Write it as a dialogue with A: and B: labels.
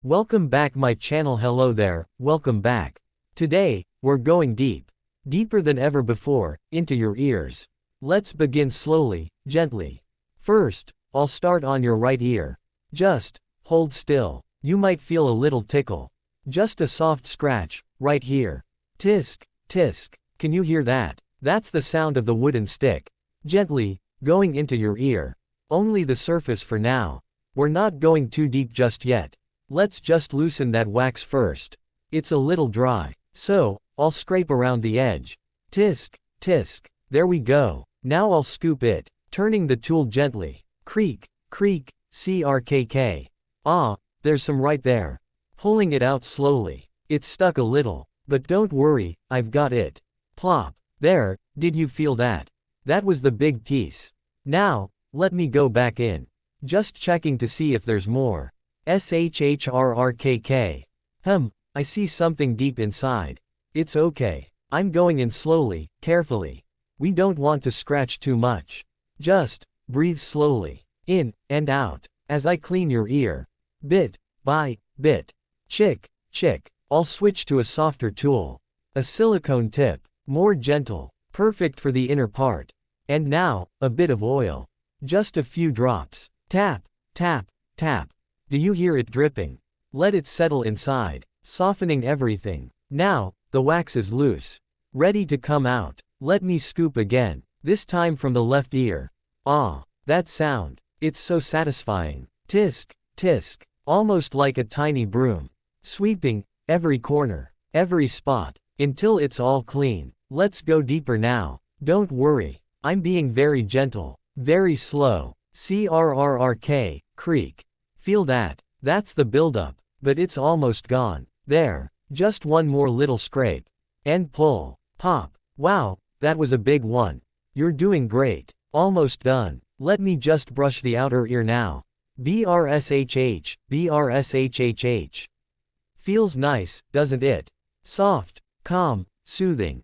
A: Welcome back my channel. Hello there, welcome back. Today, we're going deep. Deeper than ever before, into your ears. Let's begin slowly, gently. First, I'll start on your right ear. Just, hold still. You might feel a little tickle. Just a soft scratch, right here. Tisk, tisk. Can you hear that? That's the sound of the wooden stick. Gently, going into your ear. Only the surface for now. We're not going too deep just yet. Let's just loosen that wax first. It's a little dry, so I'll scrape around the edge. Tisk, tisk. There we go. Now I'll scoop it, turning the tool gently. Creak, creak, crkk. Ah, there's some right there. Pulling it out slowly. It's stuck a little, but don't worry, I've got it. Plop. There, did you feel that? That was the big piece. Now, let me go back in. Just checking to see if there's more. Shhrrkk. I see something deep inside. It's okay. I'm going in slowly, carefully. We don't want to scratch too much. Just breathe slowly, in and out, as I clean your ear. Bit by bit. Chick, chick. I'll switch to a softer tool. A silicone tip, more gentle, perfect for the inner part. And now, a bit of oil. Just a few drops. Tap, tap, tap. Do you hear it dripping? Let it settle inside, softening everything. Now, the wax is loose. Ready to come out. Let me scoop again, this time from the left ear. Ah, that sound. It's so satisfying. Tisk, tisk. Almost like a tiny broom. Sweeping every corner, every spot, until it's all clean. Let's go deeper now. Don't worry. I'm being very gentle, very slow. Crrrk, creak. Feel that? That's the buildup, but it's almost gone. There, just one more little scrape. And pull. Pop. Wow, that was a big one. You're doing great. Almost done. Let me just brush the outer ear now. Brshh, brshhh. Feels nice, doesn't it? Soft, calm, soothing.